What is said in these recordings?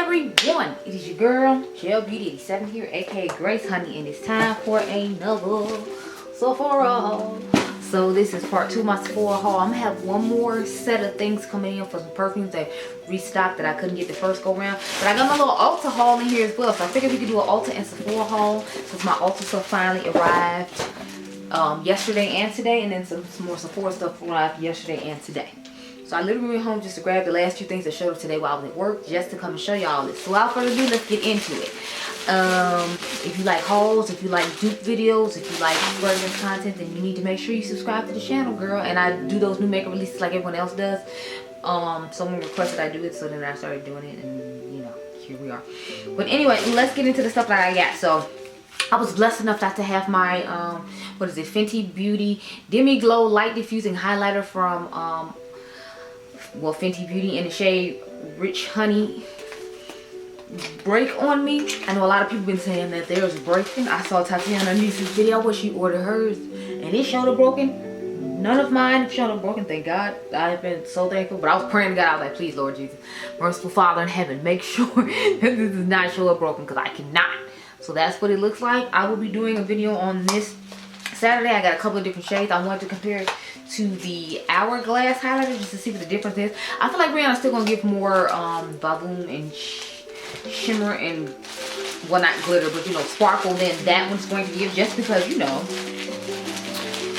everyone, it is your girl Gelbeauty-QM here, aka Grace Honey, and it's time for another Sephora. So this is part 2 of my Sephora haul. I'm gonna have one more set of things coming in for some perfumes that restocked that I couldn't get the first go round, but I got my little Ulta haul in here as well, so I figured we could do an Ulta and Sephora haul since my Ulta stuff finally arrived yesterday and today, and then some more Sephora stuff arrived yesterday and today. So I literally went home just to grab the last few things that showed up today while I was at work, just to come and show y'all this. So without further ado, let's get into it. If you like hauls, if you like dupe videos, if you like fragrance content, then you need to make sure you subscribe to the channel, girl. And I do those new makeup releases like everyone else does. Someone requested I do it, so then I started doing it, and you know, here we are. But anyway, let's get into the stuff that I got. So I was blessed enough not to have my what is it, Fenty Beauty Demi Glow Light Diffusing Highlighter from well, Fenty Beauty in the shade Rich Honey break on me. I know a lot of people been saying that there's breaking. I saw Tatiana Niece's video where she ordered hers and it showed up broken. None of mine showed up broken, thank God. I have been so thankful, but I was praying to God. I was like, please, Lord Jesus, merciful Father in heaven, make sure that this does not show up broken, because I cannot. So that's what it looks like. I will be doing a video on this Saturday. I got a couple of different shades. I wanted to compare it to the Hourglass highlighter just to see what the difference is. I feel like Rihanna's still gonna give more baboon and shimmer and, well, not glitter, but you know, sparkle than that one's going to give, just because, you know,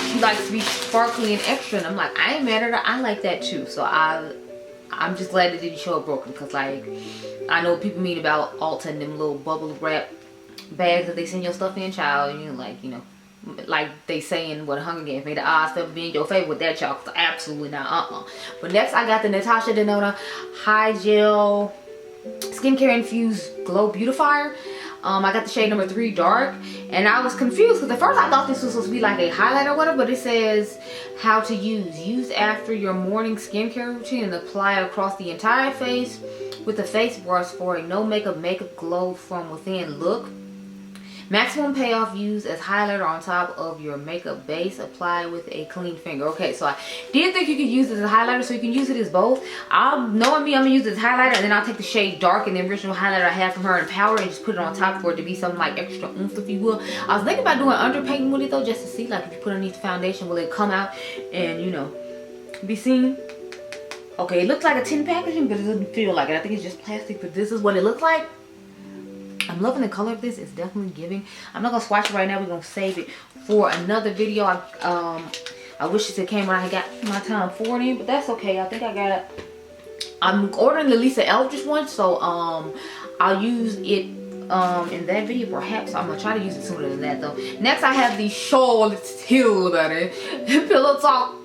she likes to be sparkly and extra, and I'm like, I ain't mad at her. I like that too. So I'm just glad it didn't show up broken, because like, I know what people mean about Ulta and them little bubble wrap bags that they send your stuff in, child. You know, like, you know, like they saying what Hunger Games, may the odds never be in your favor with that, y'all. Absolutely not. But next I got the Natasha Denona High Gel Skincare Infused Glow Beautifier. I got the shade number 3 dark, and I was confused because at first I thought this was supposed to be like a highlighter or whatever, but it says how to use after your morning skincare routine and apply across the entire face with a face brush for a no makeup glow from within look. Maximum payoff, use as highlighter on top of your makeup base. Apply with a clean finger. Okay, so I did think you could use it as a highlighter, so you can use it as both. Knowing me, I'm gonna use it as highlighter, and then I'll take the shade dark and the original highlighter I have from her in Power and just put it on top for it to be something like extra oomph, if you will. I was thinking about doing underpainting with it though, just to see like if you put it underneath the foundation, will it come out and, you know, be seen. Okay, it looks like a tin packaging, but it doesn't feel like it. I think it's just plastic, but this is what it looks like. I'm loving the color of this. It's definitely giving. I'm not gonna swatch it right now. We're gonna save it for another video. I wish it came when I got my Tom Ford in, but that's okay. I think I'm ordering the Lisa Eldridge one, so I'll use it in that video perhaps. I'm gonna try to use it sooner than that though. Next I have the Charlotte Tilbury Pillow Talk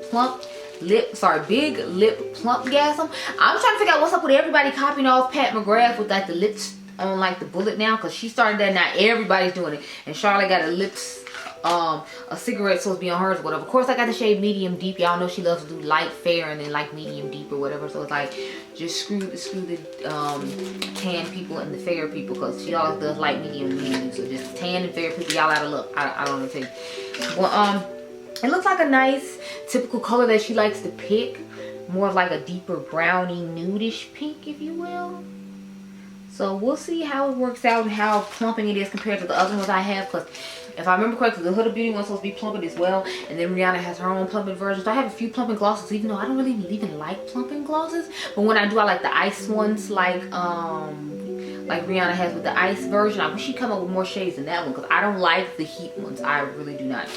Plump Big Lip Plump Gasm. I'm trying to figure out what's up with everybody copying off Pat McGrath with like the lips on like the bullet now, because she started that. Now everybody's doing it, and Charlotte got a lips a cigarette supposed to be on hers or whatever. Of course I got the shade medium deep. Y'all know she loves to do light fair and then like medium deep or whatever, so it's like just screw the tan people and the fair people, because she always does light medium medium. So just tan and fair people, y'all out of luck. I don't know what to tell you. Well, it looks like a nice typical color that she likes to pick, more of like a deeper browny nudish pink, if you will. So we'll see how it works out and how plumping it is compared to the other ones I have, because if I remember correctly, the Huda Beauty one's supposed to be plumping as well, and then Rihanna has her own plumping version. So I have a few plumping glosses, even though I don't really even like plumping glosses. But when I do, I like the ice ones, like Rihanna has with the ice version. I wish she'd come up with more shades than that one, because I don't like the heat ones. I really do not.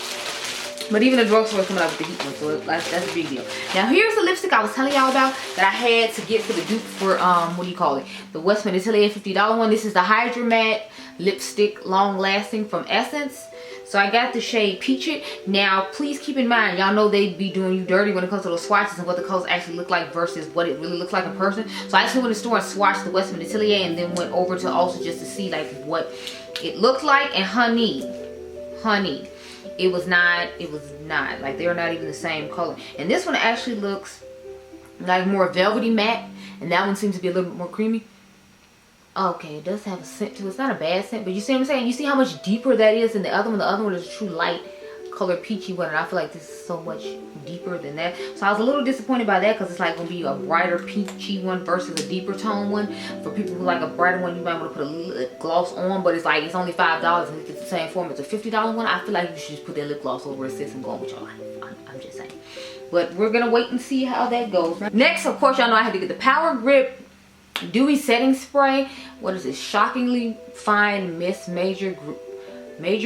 But even the drugstore is coming out with the heat one, so that's a big deal. Now here's the lipstick I was telling y'all about that I had to get for the dupe for, what do you call it? The Westman Atelier $50 one. This is the Hydra Matte Lipstick Long Lasting from Essence. So I got the shade Peach It. Now please keep in mind, y'all know they be doing you dirty when it comes to those swatches and what the colors actually look like versus what it really looks like in person. So I just went in the store and swatched the Westman Atelier and then went over to Ulta just to see like what it looked like. And honey, it was not like, they're not even the same color. And this one actually looks like more velvety matte, and that one seems to be a little bit more creamy. Okay, it does have a scent to it. It's not a bad scent, but you see what I'm saying? You see how much deeper that is than the other one? The other one is a true light color peachy one, and I feel like this is so much deeper than that. So I was a little disappointed by that, because it's like gonna be a brighter peachy one versus a deeper tone one. For people who like a brighter one, you might want to put a lip gloss on, but it's like it's only $5 and it's the same form. It's a $50 one. I feel like you should just put that lip gloss over it, sis, and go on with your life. I'm just saying. But we're gonna wait and see how that goes. Next, of course, y'all know I had to get the Power Grip Dewy Setting Spray. What is this? Shockingly Fine Mist Major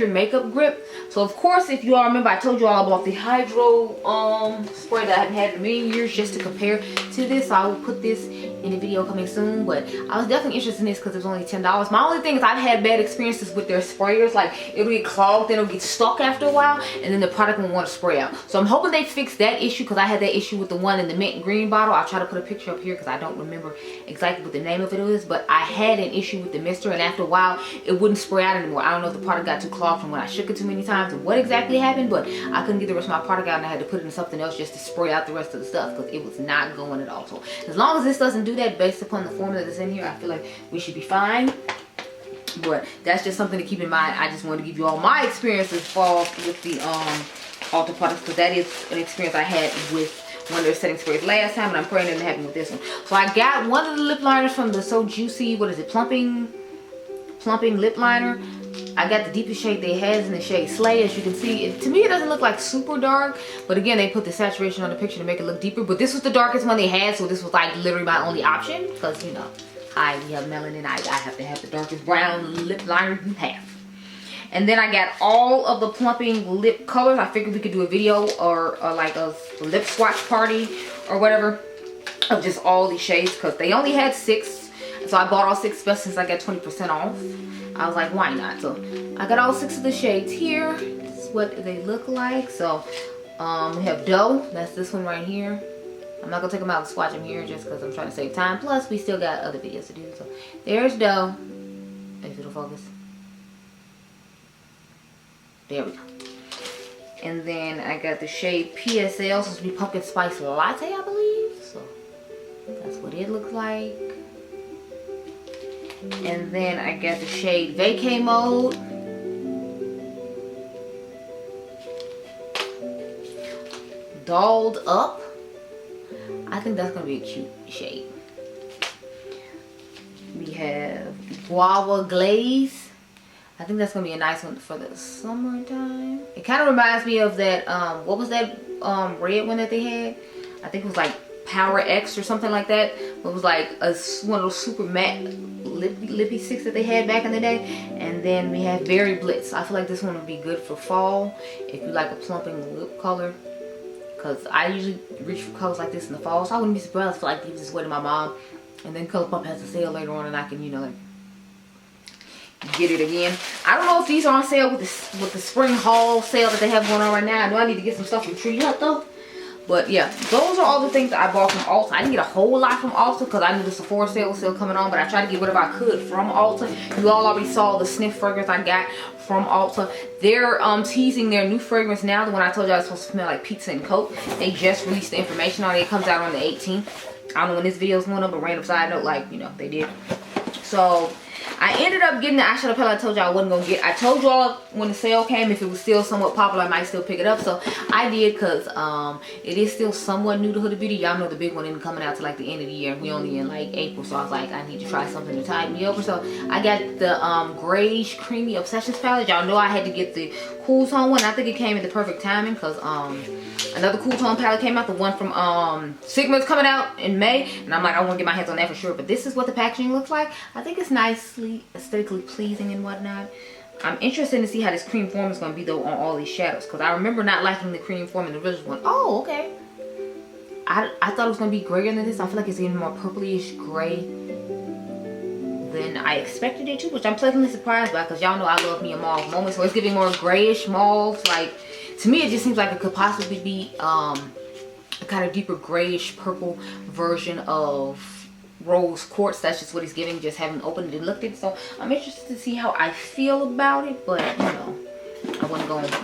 Makeup Grip. So of course, if you all remember, I told you all about the Hydro spray that I haven't had in a million years, just to compare to this. So I will put this in a video coming soon, but I was definitely interested in this because it was only $10. My only thing is I've had bad experiences with their sprayers. Like, it'll get clogged, then it'll get stuck after a while, and then the product won't want to spray out. So I'm hoping they fix that issue, because I had that issue with the one in the mint green bottle. I'll try to put a picture up here because I don't remember exactly what the name of it is, but I had an issue with the mister, and after a while it wouldn't spray out anymore. I don't know if the product got too clogged from when I shook it too many times and what exactly happened, but I couldn't get the rest of my product out, and I had to put it in something else just to spray out the rest of the stuff, because it was not going at all. So as long as this doesn't do that, based upon the formula that's in here, I feel like we should be fine. But that's just something to keep in mind. I just wanted to give you all my experiences with the Ulta products, because that is an experience I had with one of their setting sprays last time, and I'm praying it doesn't happen with this one. So I got one of the lip liners from the So Juicy, what is it, plumping lip liner. I got the deepest shade they has in the shade Slay. As you can see, to me it doesn't look like super dark, but again, they put the saturation on the picture to make it look deeper. But this was the darkest one they had, so this was like literally my only option, because you know, we have melanin. I have to have the darkest brown lip liner you have. And then I got all of the plumping lip colors. I figured we could do a video or like a lip swatch party or whatever of just all these shades, because they only had 6. So I bought all 6 since I got 20% off. I was like, why not? So I got all 6 of the shades here. This is what they look like. So we have Dough. That's this one right here. I'm not gonna take them out and swatch them here just because I'm trying to save time. Plus, we still got other videos to do. So there's Dough. If it'll focus. There we go. And then I got the shade PSL, supposed to be Pumpkin Spice Latte, I believe. So that's what it looks like. And then I got the shade Vacay Mode. Dolled Up. I think that's going to be a cute shade. We have Guava Glaze. I think that's going to be a nice one for the summertime. It kind of reminds me of that, what was that red one that they had? I think it was like Power X or something like that. It was like one of those super matte lippy sticks that they had back in the day. And then we have Berry Blitz. I feel like this one would be good for fall if you like a plumping lip color, because I usually reach for colors like this in the fall. So I wouldn't be surprised if I like give this away to my mom, and then ColourPop has a sale later on and I can, you know, like get it again. I don't know if these are on sale with the spring haul sale that they have going on right now. I know I need to get some stuff from Tree Hut though. But yeah, those are all the things that I bought from Ulta. I didn't get a whole lot from Ulta because I knew the Sephora sale was still coming on, but I tried to get whatever I could from Ulta. You all already saw the Snif fragrance I got from Ulta. They're teasing their new fragrance now. The one I told you I was supposed to smell like pizza and Coke. They just released the information on it. It comes out on the 18th. I don't know when this video is going up, but random side note, like, you know, they did. So I ended up getting the eyeshadow palette I told y'all I wasn't gonna get. I told y'all when the sale came, if it was still somewhat popular, I might still pick it up. So I did, because it is still somewhat new to Huda Beauty. Y'all know the big one isn't coming out to like the end of the year. We only in like April, so I was like, I need to try something to tide me over. So I got the grayish creamy Obsessions palette. Y'all know I had to get the cool tone one. I think it came at the perfect timing, because another cool tone palette came out. The one from Sigma is coming out in May, and I'm like, I want to get my hands on that for sure. But this is what the packaging looks like. I think it's nicely aesthetically pleasing and whatnot. I'm interested to see how this cream form is going to be though on all these shadows, because I remember not liking the cream form in the original one. Oh, okay. I thought it was going to be grayer than this. I feel like it's even more purplish gray than I expected it to, which I'm pleasantly surprised by, because y'all know I love me a mauve moment. So it's giving more grayish mauve. Like, to me it just seems like it could possibly be a kind of deeper grayish purple version of Rose Quartz. That's just what he's giving, just haven't opened it and looked at it. So I'm interested to see how I feel about it, but you know, I wasn't going to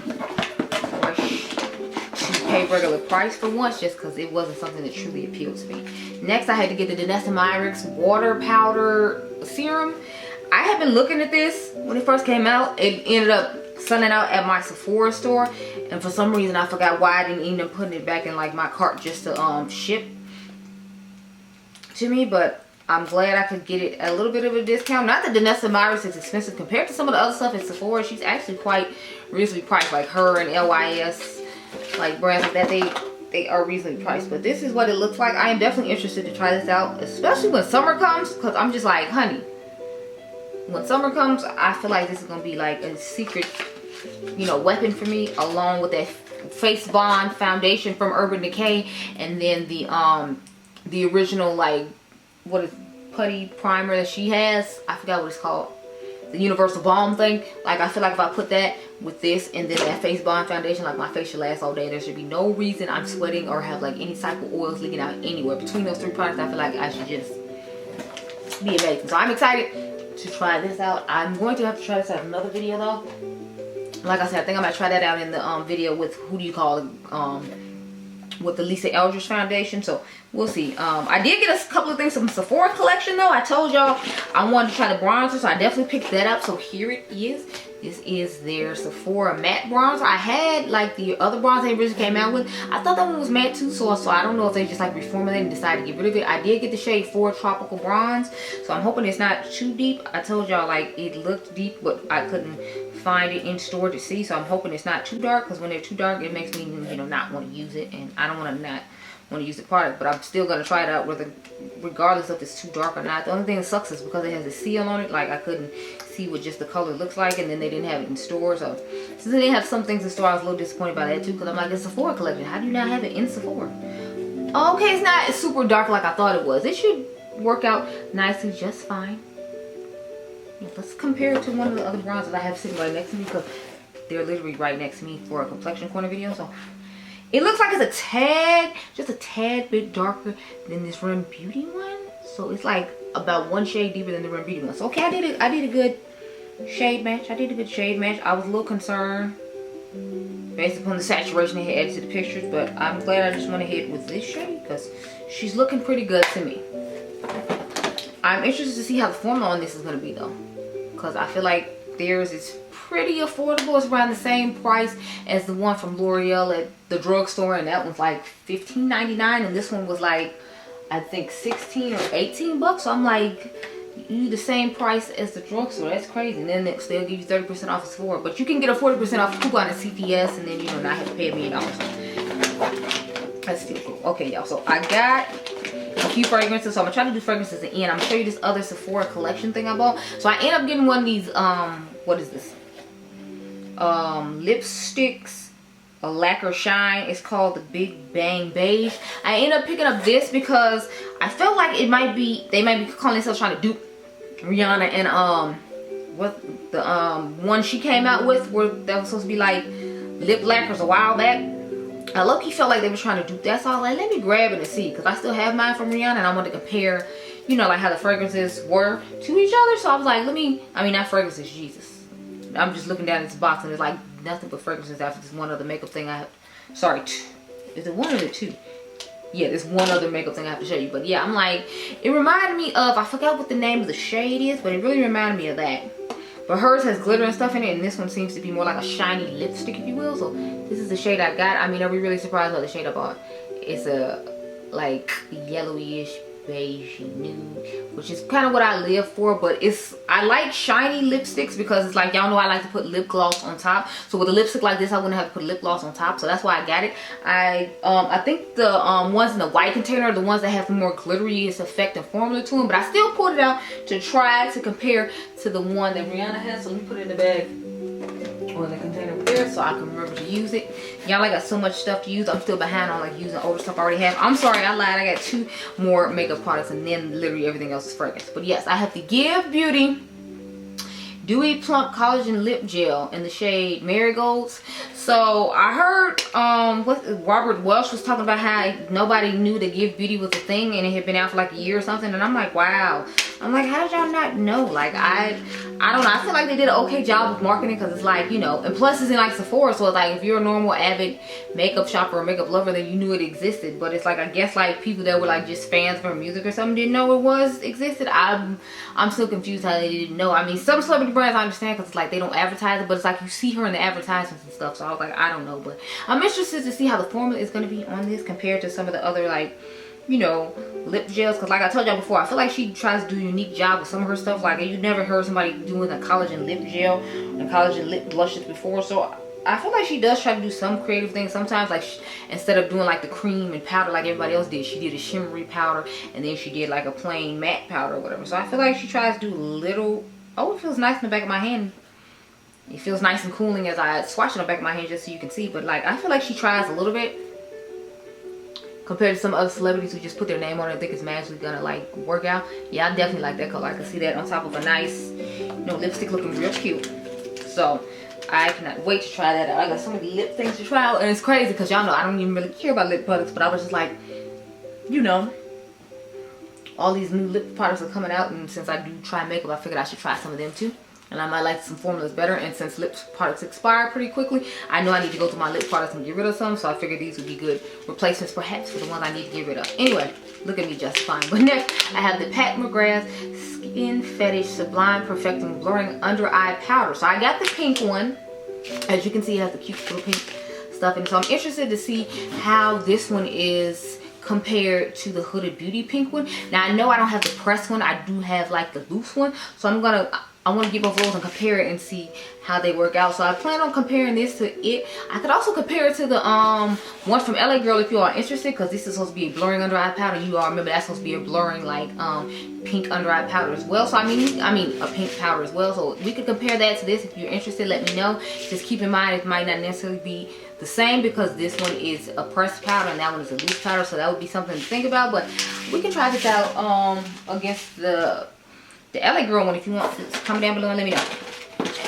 rush to pay regular price for once, just because it wasn't something that truly appealed to me. Next, I had to get the Danessa Myricks Water Powder Serum. I had been looking at this when it first came out. It ended up selling out at my Sephora store, and for some reason I forgot why I didn't end up putting it back in like my cart just to ship to me. But I'm glad I could get it at a little bit of a discount. Not that Danessa Myricks is expensive compared to some of the other stuff at Sephora. She's actually quite reasonably priced, like her and LYS, like brands like that. They are reasonably priced. But this is what it looks like. I am definitely interested to try this out, especially when summer comes, because I'm just like, honey, when summer comes, I feel like this is gonna be like a secret, you know, weapon for me, along with that Face Bond foundation from Urban Decay, and then the original, like, what is putty primer that she has. I forgot what it's called, the universal balm thing. Like, I feel like if I put that with this and then that Face Bond foundation, like, my face should last all day. There should be no reason I'm sweating or have like any type of oils leaking out anywhere. Between those 3 products, I feel like I should just be amazing. So I'm excited to try this out. I'm going to have to try this out in another video though. Like I said, I think I might try that out in the video with, who do you call it, with the Lisa Eldridge foundation. So we'll see. I did get a couple of things from Sephora collection though. I told y'all I wanted to try the bronzer, so I definitely picked that up. So here it is. This is their Sephora matte bronzer. I had like the other bronzer they originally came out with. I thought that one was matte too, so I don't know if they just like reformulated and decided to get rid of it. I did get the shade 4 Tropical Bronze, so I'm hoping it's not too deep. I told y'all like it looked deep, but I couldn't find it in store to see, so I'm hoping it's not too dark, because when they're too dark it makes me, you know, not want to use it, and I don't want to not want to use the product. But I'm still gonna try it out regardless if it's too dark or not. The only thing that sucks is because it has a seal on it, like I couldn't see what just the color looks like, and then they didn't have it in store. So since they didn't have some things in store, I was a little disappointed by that too, because I'm like, it's Sephora collection, how do you not have it in Sephora? Okay, it's not super dark like I thought it was. It should work out nicely just fine. Let's compare it to one of the other bronzers I have sitting right next to me, because they're literally right next to me for a complexion corner video. So it looks like it's a tad, just a tad bit darker than this Run Beauty one. So it's like about 1 shade deeper than the Run Beauty one. So okay, I did a good shade match. I was a little concerned based upon the saturation they had added to the pictures, but I'm glad I just went ahead with this shade because she's looking pretty good to me. I'm interested to see how the formula on this is going to be though, because I feel like theirs is pretty affordable. It's around the same price as the one from L'Oreal at the drugstore, and that one's like $15.99, and this one was like, I think 16 or 18 bucks. So I'm like, you the same price as the drugstore. That's crazy. And then they'll give you 30% off of Sephora, but you can get a 40% off coupon at CPS, and then, you know, not have to pay $1 million. That's still cool. Okay, y'all. So I got a few fragrances. So I'm gonna try to do fragrances at the end. I'm gonna show you this other Sephora collection thing I bought. So I ended up getting one of these. What is this? Lipsticks, a lacquer shine. It's called the Big Bang Beige. I ended up picking up this because I felt like it might be, they might be calling themselves trying to dupe Rihanna and what the one she came out with, where that was supposed to be like lip lacquers a while back. I low-key felt like they were trying to dupe that, so I was like, let me grab it and see, because I still have mine from Rihanna and I want to compare, you know, like how the fragrances were to each other. So I was like, let me, I mean, not fragrances, Jesus, I'm just looking down at this box and there's like nothing but fragrances after this one other makeup thing I have. Sorry, is it one or two? Yeah, there's one other makeup thing I have to show you. But yeah, I'm like, it reminded me of, I forgot what the name of the shade is, but it really reminded me of that. But hers has glitter and stuff in it, and this one seems to be more like a shiny lipstick, if you will. So this is the shade I got. I mean, I'll be really surprised by the shade I bought. It's a like yellowish beige nude, which is kind of what I live for. But it's, I like shiny lipsticks because it's like, y'all know I like to put lip gloss on top. So with a lipstick like this, I wouldn't have to put lip gloss on top. So that's why I got it. I think the ones in the white container are the ones that have the more glitteryest effect and formula to them. But I still pulled it out to try to compare to the one that Rihanna has. So let me put it in the bag or in the container there so I can remember to use it. Y'all, I got so much stuff to use. I'm still behind on like using older stuff I already have. I'm sorry, I lied. I got 2 more makeup products and then literally everything else is fragrance. But yes, I have the Give Beauty Dewy Plump Collagen Lip Gel in the shade Marigolds. So I heard Robert Welsh was talking about how nobody knew that Give Beauty was a thing and it had been out for like a year or something, and I'm like, wow, I'm like, how did y'all not know? Like, I don't know. I feel like they did an okay job of marketing, because it's like, you know, and plus it's in like Sephora, so it's like if you're a normal avid makeup shopper or makeup lover, then you knew it existed. But it's like, I guess like people that were like just fans of her music or something didn't know it existed. I'm still confused how they didn't know. I mean, some celebrity brands I understand, because it's like they don't advertise it, but it's like you see her in the advertisements and stuff. So I was like, I don't know, but I'm interested to see how the formula is going to be on this compared to some of the other, like, you know, lip gels. Because like I told y'all before, I feel like she tries to do a unique job with some of her stuff. Like, you never heard somebody doing a collagen lip gel and collagen lip blushes before. So I feel like she does try to do some creative things sometimes. Like, instead of doing like the cream and powder like everybody else did, she did a shimmery powder, and then she did like a plain matte powder or whatever. So I feel like she tries to do little. Oh, it feels nice in the back of my hand. It feels nice and cooling as I swatch it on the back of my hand, just so you can see. But like, I feel like she tries a little bit compared to some other celebrities who just put their name on it and think it's magically gonna like work out. Yeah, I definitely like that color. I can see that on top of a nice, you know, lipstick, looking real cute. So I cannot wait to try that out. I got so many lip things to try out, and it's crazy because y'all know I don't even really care about lip products, but I was just like, you know, all these new lip products are coming out, and since I do try makeup, I figured I should try some of them too. And I might like some formulas better, and since lip products expire pretty quickly, I know I need to go through my lip products and get rid of some, so I figured these would be good replacements perhaps for the ones I need to get rid of. Anyway, look at me just fine. But next, I have the Pat McGrath Skin Fetish Sublime Perfecting Blurring Under Eye Powder. So I got the pink one. As you can see, it has the cute little pink stuff in it. So I'm interested to see how this one is compared to the Huda Beauty pink one. Now I know I don't have the pressed one. I do have like the loose one. So I want to get both of those and compare it and see how they work out. So I plan on comparing this to it. I could also compare it to the one from LA Girl if you are interested, because this is supposed to be a blurring under eye powder. You all remember that's supposed to be a blurring like pink under eye powder as well. So I mean a pink powder as well. So we could compare that to this if you're interested. Let me know. Just keep in mind it might not necessarily be the same, because this one is a pressed powder and that one is a loose powder. So that would be something to think about. But we can try this out against the LA Girl one if you want to. Comment down below and let me know.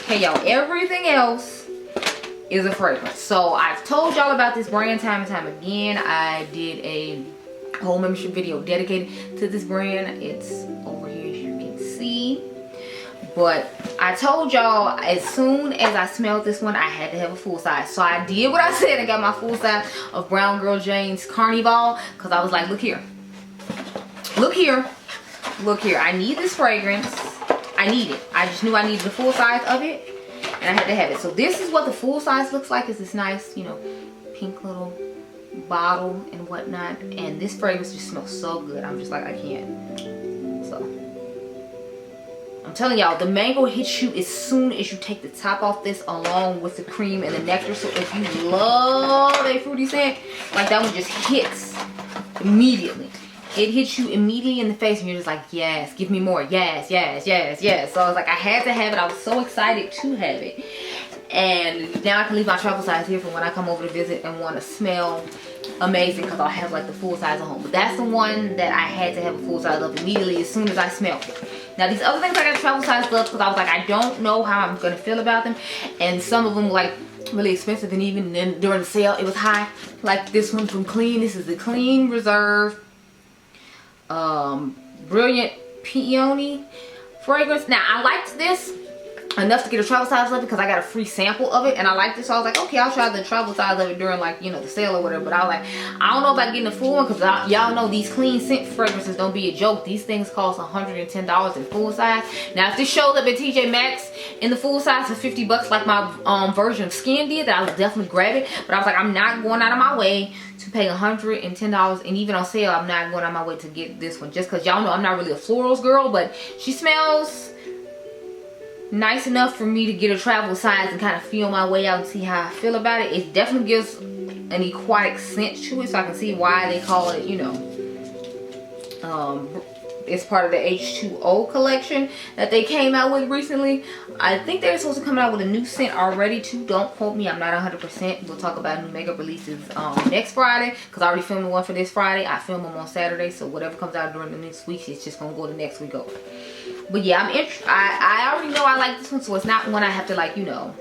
Okay, y'all, everything else is a fragrance. So I've told y'all about this brand time and time again. I did a whole membership video dedicated to this brand. It's over here as you can see. But I told y'all as soon as I smelled this one, I had to have a full size. So I did what I said and got my full size of Brown Girl Jane's Carnival, because I was like, look here. Look here. Look here. I need this fragrance. I need it. I just knew I needed the full size of it, and I had to have it. So this is what the full size looks like. It's this nice, you know, pink little bottle and whatnot. And this fragrance just smells so good. I'm just like, I can't. So I'm telling y'all, the mango hits you as soon as you take the top off this, along with the cream and the nectar. So if you love a fruity scent, like that one just hits immediately. It hits you immediately in the face and you're just like, yes, give me more. Yes, yes, yes, yes. So I was like, I had to have it. I was so excited to have it. And now I can leave my travel size here for when I come over to visit and want to smell amazing, because I'll have like the full size at home. But that's the one that I had to have a full size of immediately as soon as I smelled it. Now these other things I got travel size gloves because I was like, I don't know how I'm going to feel about them. And some of them were like really expensive, and even then during the sale it was high. Like this one from Clean. This is the Clean Reserve Brilliant Peony fragrance. Now I liked this enough to get a travel size of it because I got a free sample of it and I liked it, so I was like, okay, I'll try the travel size of it during, like, you know, the sale or whatever. But I was like, I don't know about getting the full one, because y'all know these clean scent fragrances don't be a joke. These things cost $110 in full size. Now if this shows up at TJ Maxx in the full size for 50 bucks like my version of Skin did, that I would definitely grab it. But I was like, I'm not going out of my way to pay $110, and even on sale I'm not going out of my way to get this one, just because y'all know I'm not really a florals girl. But she smells nice enough for me to get a travel size and kind of feel my way out and see how I feel about it. It definitely gives an aquatic scent to it, so I can see why they call it, you know, it's part of the H2O collection that they came out with recently. I think they're supposed to come out with a new scent already too. Don't quote me, I'm not 100%. We'll talk about new makeup releases next Friday, because I already filmed the one for this Friday. I film them on Saturday, so whatever comes out during the next week, it's just gonna go the next week over. But yeah, I already know I like this one, so it's not one I have to, like, you know,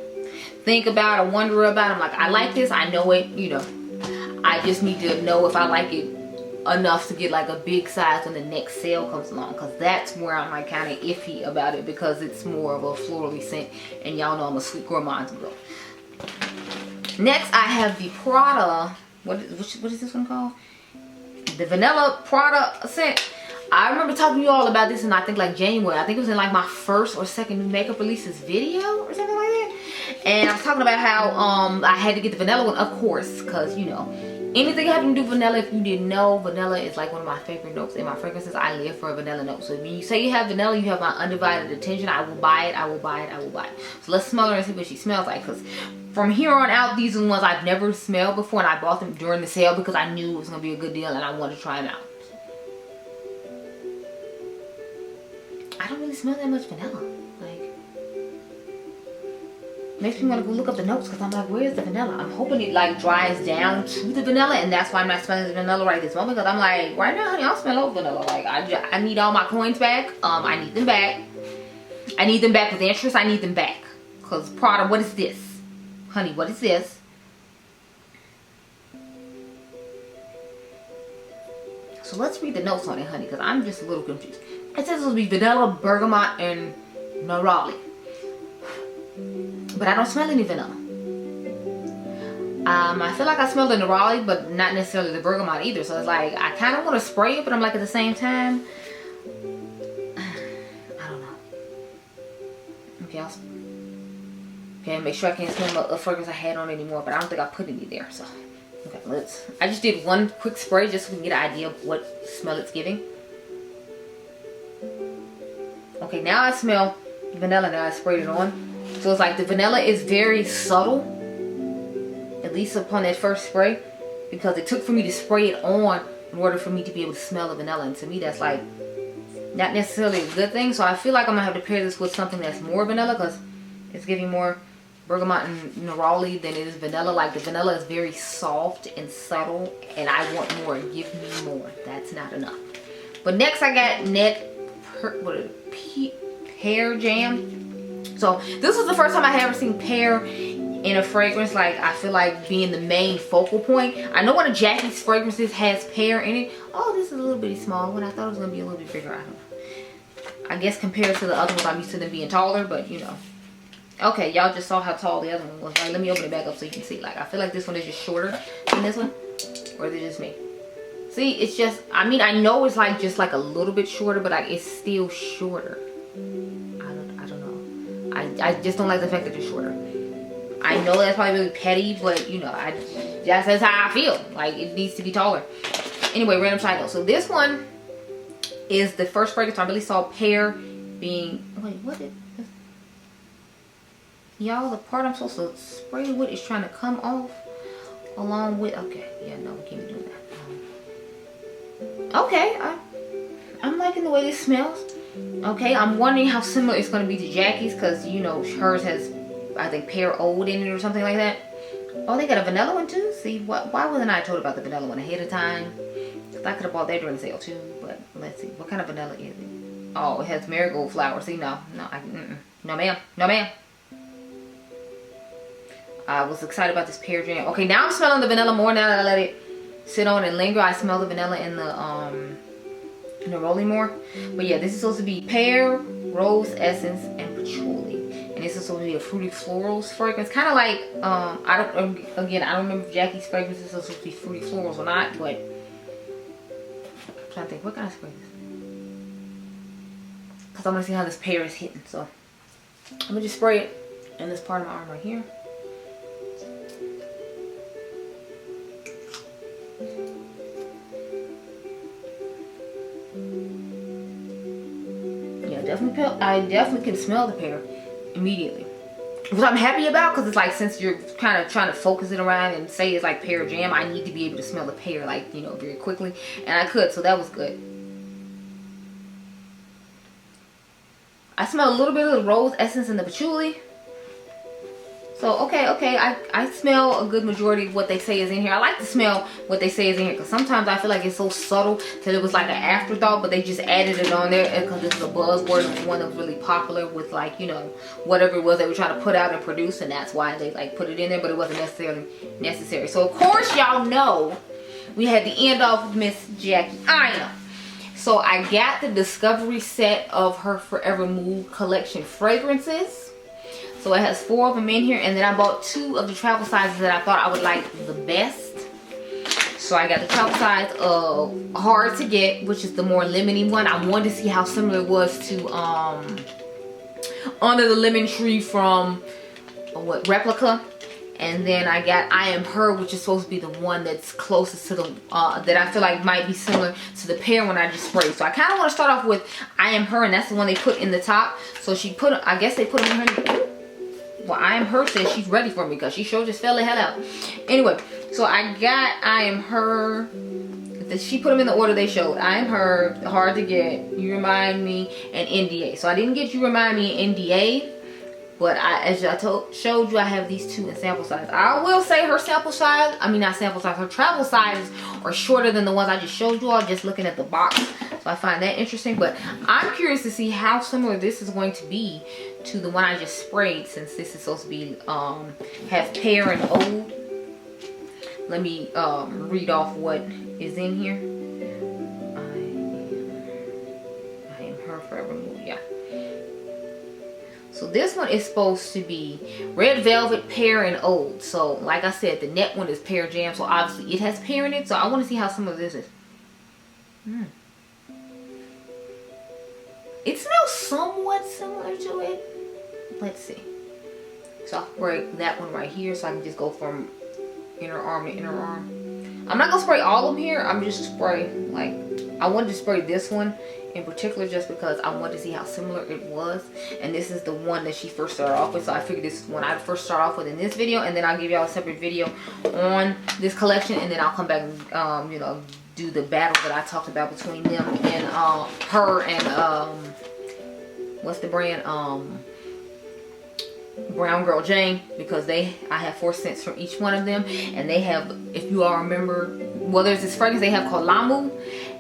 think about or wonder about. I'm like, I like this, I know it, you know. I just need to know if I like it enough to get like a big size when the next sale comes along, because that's where I'm like kind of iffy about it, because it's more of a florally scent, and y'all know I'm a sweet gourmand girl. Next I have the Prada, what is this one called? The Vanilla Prada scent. I remember talking to you all about this in, I think, like January. I think it was in like my first or second new makeup releases video or something like that. And I was talking about how I had to get the vanilla one, of course, because, you know, anything having to do with vanilla, if you didn't know, vanilla is like one of my favorite notes in my fragrances. I live for a vanilla note. So when you say you have vanilla, you have my undivided attention. I will buy it, I will buy it, I will buy it. So let's smell her and see what she smells like, because from here on out, these are the ones I've never smelled before, and I bought them during the sale because I knew it was going to be a good deal and I wanted to try them out. I don't really smell that much vanilla. Like, makes me want to go look up the notes, because I'm like, where's the vanilla? I'm hoping it like dries down to the vanilla, and that's why I'm not smelling the vanilla right this moment, because I'm like, right now, honey, I don't smell no vanilla. Like, I need all my coins back. I need them back. I need them back with interest. I need them back. Because Prada, what is this? Honey, what is this? So let's read the notes on it, honey, because I'm just a little confused. It says it will be vanilla, bergamot, and neroli. But I don't smell any vanilla. I feel like I smell the neroli, but not necessarily the bergamot either. So it's like, I kind of want to spray it, but I'm like, at the same time, I don't know. Okay, okay, make sure I can't smell the fragrance I had on anymore, but I don't think I put any there. So, okay, I just did one quick spray just so we can get an idea of what smell it's giving. Okay, now I smell vanilla. Now I sprayed it on. So it's like the vanilla is very subtle, at least upon that first spray, because it took for me to spray it on in order for me to be able to smell the vanilla. And to me, that's like not necessarily a good thing. So I feel like I'm gonna have to pair this with something that's more vanilla, because it's giving more bergamot and neroli than it is vanilla. Like, the vanilla is very soft and subtle, and I want more. Give me more. That's not enough. But next I got Pear Jam. So this was the first time I had ever seen pear in a fragrance, like, I feel like being the main focal point. I know one of Jackie's fragrances has pear in it. Oh, this is a little bitty small one. I thought it was gonna be a little bit bigger. I don't know. I guess compared to the other ones, I'm used to them being taller, but you know. Okay, y'all just saw how tall the other one was. Like, let me open it back up so you can see. Like, I feel like this one is just shorter than this one. Or is it just me? See, it's just, I mean, I know it's like just like a little bit shorter, but like, it's still shorter. I don't know. I just don't like the fact that it's shorter. I know that's probably really petty, but you know, that's how I feel. Like, it needs to be taller. Anyway, random side note. So this one is the first fragrance I really saw pear being, wait, what is this? Y'all, the part I'm supposed to spray with is trying to come off along with, okay, yeah, no, we can't be doing that. Okay, I'm liking the way this smells. Okay, I'm wondering how similar it's going to be to Jackie's, because, you know, hers has, I think, pear oud in it or something like that. Oh, they got a vanilla one too? See, why wasn't I told about the vanilla one ahead of time? Because I could have bought that during the sale too, but let's see. What kind of vanilla is it? Oh, it has marigold flower. See, no, no ma'am, no ma'am. I was excited about this pear jam. Okay, now I'm smelling the vanilla more now that I let it sit on and linger. I smell the vanilla in the neroli more. But yeah, this is supposed to be pear, rose essence, and patchouli. And this is supposed to be a fruity florals fragrance. Kind of like, I don't remember if Jackie's fragrances are supposed to be fruity florals or not, but I'm trying to think, what kind of spray is this? Because I want to see how this pear is hitting. So I'm going to just spray it in this part of my arm right here. I definitely can smell the pear immediately, which I'm happy about, because it's like, since you're kind of trying to focus it around and say it's like pear jam, I need to be able to smell the pear, like, you know, very quickly, and I could, so that was good. I smell a little bit of the rose essence and the patchouli. So okay, I smell a good majority of what they say is in here. I like to smell what they say is in here, because sometimes I feel like it's so subtle that it was like an afterthought, but they just added it on there because this is a buzzword. It's one that was really popular with, like, you know, whatever it was they were trying to put out and produce, and that's why they like put it in there, but it wasn't necessarily necessary. So of course y'all know we had to end off with Miss Jackie Aina. So I got the Discovery set of her Forever Mood collection fragrances. So it has 4 of them in here, and then I bought 2 of the travel sizes that I thought I would like the best. So I got the travel size of Hard to Get, which is the more lemony one. I wanted to see how similar it was to Under the Lemon Tree from Replica. And then I got I Am Her, which is supposed to be the one that's closest to the that I feel like might be similar to the pear one I just sprayed. So I kind of want to start off with I Am Her, and that's the one they put in the top. So she put, I guess they put them in her. Well, I Am Her says she's ready for me because she sure just fell the hell out. Anyway, so I got I Am Her. She put them in the order they showed. I Am Her, Hard to Get, You Remind Me, and NDA. So I didn't get You Remind Me and NDA. But as I showed you, I have these 2 in sample size. I will say her sample size, I mean not sample size, her travel sizes are shorter than the ones I just showed you all, just looking at the box. So I find that interesting. But I'm curious to see how similar this is going to be to the one I just sprayed, since this is supposed to be, have pear and oud. Let me read off what is in here. I Am Her Forever Mood, yeah. So this one is supposed to be Red Velvet, Pear, and Oud. So like I said, the net one is Pear Jam. So obviously it has pear in it. So I want to see how similar this is. It smells somewhat similar to it. Let's see. So I'll spray that one right here. So I can just go from inner arm to inner arm. I'm not going to spray all of them here. I'm just spray, like, I wanted to spray this one in particular just because I wanted to see how similar it was. And this is the one that she first started off with. So I figured this is one I'd first start off with in this video. And then I'll give y'all a separate video on this collection. And then I'll come back and, you know, do the battle that I talked about between them and her and, what's the brand? Brown Girl Jane, because I have 4 scents from each one of them, and they have, if you all remember, well, there's this fragrance they have called Lamu,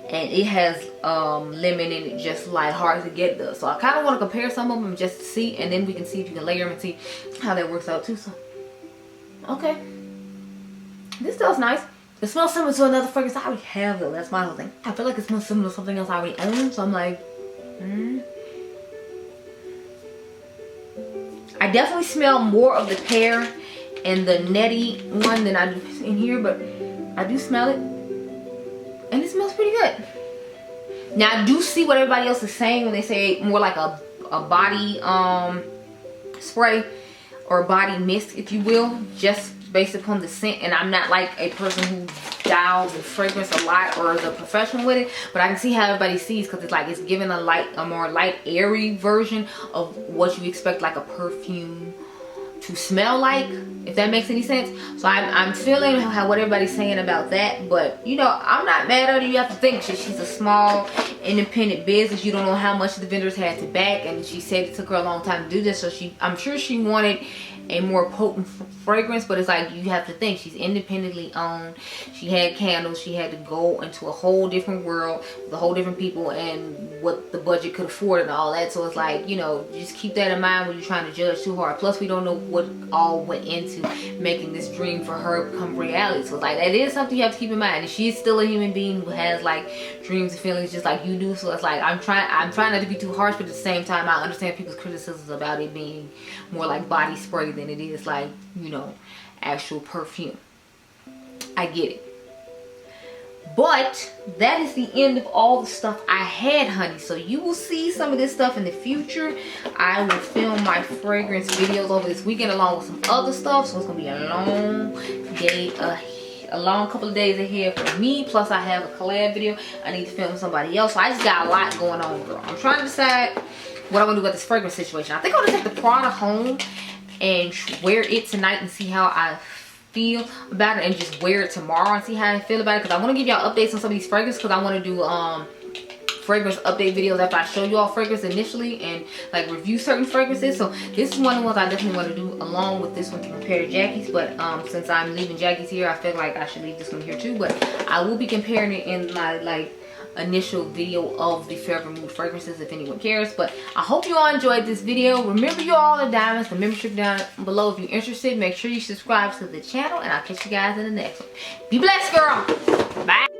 and it has lemon in it, just like Hard to Get does. So I kind of want to compare some of them just to see, and then we can see if you can layer them and see how that works out too. So okay, this smells nice. It smells similar to another fragrance I already have though. That's my whole thing. I feel like it smells similar to something else I already own, so I'm like, I definitely smell more of the pear and the netty one than I do in here, but I do smell it, and it smells pretty good. Now I do see what everybody else is saying when they say more like a body spray or body mist, if you will, just based upon the scent. And I'm not like a person who dials and fragrance a lot or is a professional with it, but I can see how everybody sees, because it's like it's giving a more light, airy version of what you expect like a perfume to smell like, if that makes any sense. So I'm feeling how what everybody's saying about that, but you know, I'm not mad at her. You have to think she's a small independent business. You don't know how much the vendors had to back, and she said it took her a long time to do this, so I'm sure she wanted a more potent fragrance, but it's like you have to think she's independently owned. She had candles. She had to go into a whole different world with a whole different people and what the budget could afford and all that. So it's like, you know, just keep that in mind when you're trying to judge too hard. Plus we don't know what all went into making this dream for her become reality. So it's like that is something you have to keep in mind. And she's still a human being who has like dreams and feelings just like you do. So it's like I'm trying not to be too harsh, but at the same time I understand people's criticisms about it being more like body spray than it is like, you know, actual perfume. I get it. But that is the end of all the stuff I had, honey. So you will see some of this stuff in the future. I will film my fragrance videos over this weekend along with some other stuff. So it's gonna be a long day, a long couple of days ahead for me. Plus I have a collab video I need to film with somebody else. So I just got a lot going on, girl. I'm trying to decide what I'm gonna do about this fragrance situation. I think I'm gonna take the Prada home and wear it tonight and see how I feel about it, and just wear it tomorrow and see how I feel about it, because I want to give y'all updates on some of these fragrances, because I want to do fragrance update videos after I show you all fragrance initially and like review certain fragrances. So this is one of the ones I definitely want to do along with this one to compare to Jackie's, but since I'm leaving Jackie's here, I feel like I should leave this one here too. But I will be comparing it in my like initial video of the favorite mood fragrances if anyone cares. But I hope you all enjoyed this video. Remember, you all are diamonds. The membership down below if you're interested. Make sure you subscribe to the channel, and I'll catch you guys in the next one. Be blessed, girl. Bye.